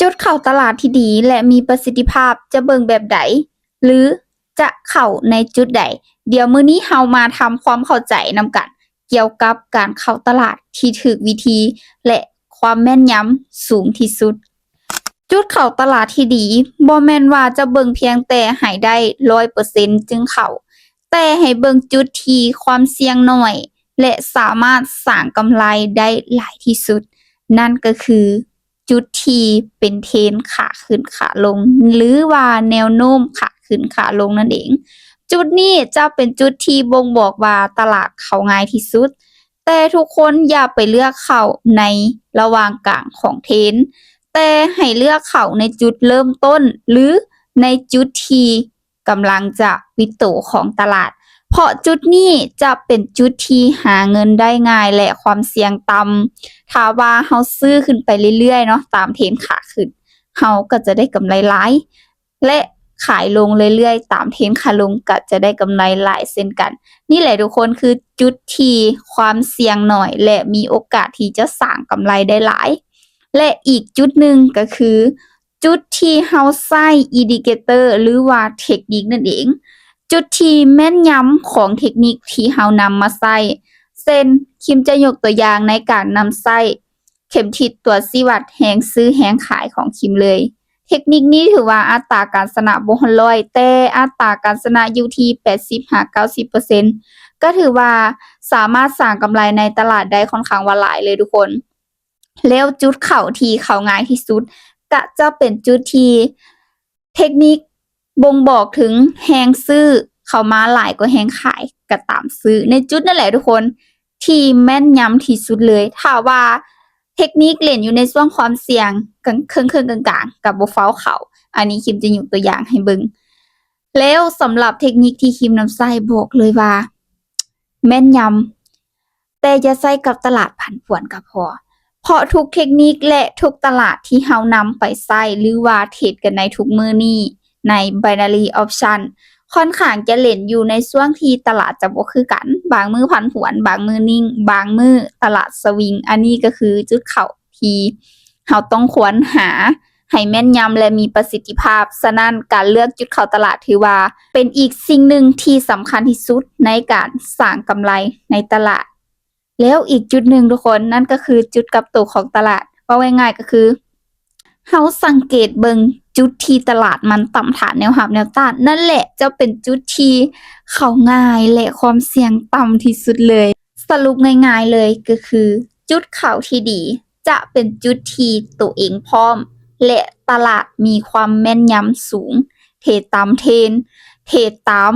จุดเข้าตลาดที่ดีและมีประสิทธิภาพจะเบิ่งแบบใดหรือจะเข้าในจุดใดเดี๋ยวมื้อนี้เรามาทำความเข้าใจนำกันเกี่ยวกับการเข้าตลาดที่ถูกวิธีและความแม่นยำสูงที่สุดจุดเข้าตลาดที่ดีบ่แม่นว่าจะเบิ่งเพียงแต่ให้ได้ 100% จึงเข้าแต่ให้เบิ่งจุดที่ความเสี่ยงน้อยและสามารถสร้างกำไรได้หลายที่สุดนั่นก็คือจุดที่เป็นเทรนด์ขาขึ้นขาลงหรือว่าแนวโน้มขาขึ้นขาลงนั่นเองจุดนี้จะเป็นจุดที่บ่งบอกว่าตลาดเข้าง่ายที่สุดแต่ทุกคนอย่าไปเลือกเข้าในระหว่างกลางของเทรนด์แต่ให้เลือกเข้าในจุดเริ่มต้นหรือในจุดที่กำลังจะวิโตของตลาดเพราะจุดนี้จะเป็นจุดที่หาเงินได้ง่ายและความเสี่ยงต่ำถ้าว่าเราซื้อขึ้นไปเรื่อยๆเนาะตามเทรนด์ขาขึ้นเราก็จะได้กำไรหลายและขายลงเรื่อยๆตามเทรนด์ขาลงก็จะได้กำไรหลายเช่นกันนี่แหละทุกคนคือจุดที่ความเสี่ยงน้อยและมีโอกาสที่จะสร้างกำไรได้หลายและอีกจุดหนึ่งก็คือจุดที่เราใช้อินดิเคเตอร์หรือว่าเทคนิคนั่นเองจุดที่แม่นยำของเทคนิคที่เรานำมาใช้เช่นคิมจะยกตัวอย่างในการนำใช้เข็มทิศตัวชี้วัดแหงซื้อแหงขายของคิมเลยเทคนิคนี้ถือว่าอัตราการชนะบ่ฮอด100แต่อัตราการชนะอยู่ที่ 80-90% ก็ถือว่าสามารถสร้างกำไรในตลาดได้ค่อนข้างว่าหลายเลยทุกคนแล้วจุดเข้าที่เข้าง่ายที่สุดก็จะเป็นจุดที่เทคนิคบ่งบอกถึงแฮงซื้อเข้ามาหลายกว่าแฮงขายก็ตามซื้อในจุดนั่นแหละทุกคนที่แม่นยำที่สุดเลยถ้าว่าเทคนิคเล่นอยู่ในช่วงความเสี่ยงกลางๆกลางๆก็บ่ฟ้าวเข้าอันนี้คิมจะยกตัวอย่างให้เบิ่งแล้วสำหรับเทคนิคที่คิมนำใช้บอกเลยว่าแม่นยำแต่อย่าใช้กับตลาดผันผวนก็พอเพราะทุกเทคนิคและทุกตลาดที่เรานำไปใช้หรือว่าเทรดกันในทุกมื้อนี้ใน binary option ค่อนข้างจะเล่นอยู่ในช่วงที่ตลาดจะบ่คือกันบางมื้อผันผวนบางมื้อนิ่งบางมื้อตลาดสวิงอันนี้ก็คือจุดเข้าที่เราต้องควรหาให้แม่นยำและมีประสิทธิภาพฉะนั้นการเลือกจุดเข้าตลาดถือว่าเป็นอีกสิ่งหนึ่งที่สำคัญที่สุดในการสร้างกำไรในตลาดแล้วอีกจุดหนึ่งทุกคนนั่นก็คือจุดกลับตัวของตลาดว่าง่ายๆก็คือเฮาสังเกตเบิ่งจุดที่ตลาดมันต่ำฐานแนวรับแนวต้านนั่นแหละจะเป็นจุดที่เข้าง่ายและความเสี่ยงต่ำที่สุดเลยสรุปง่ายๆเลยก็คือจุดเข้าที่ดีจะเป็นจุดที่ตัวเองพร้อมและตลาดมีความแม่นยำสูงเทรดตามเทรนด์เทรดตาม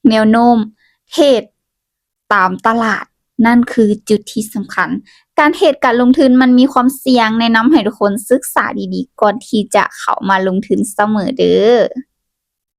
แนวโน้มเทรดตามตลาดนั่นคือจุดที่สำคัญการเทรดการลงทุนมันมีความเสี่ยงแนะนำให้ทุกคนศึกษาดีๆก่อนที่จะเข้ามาลงทุนเสมอเด้อ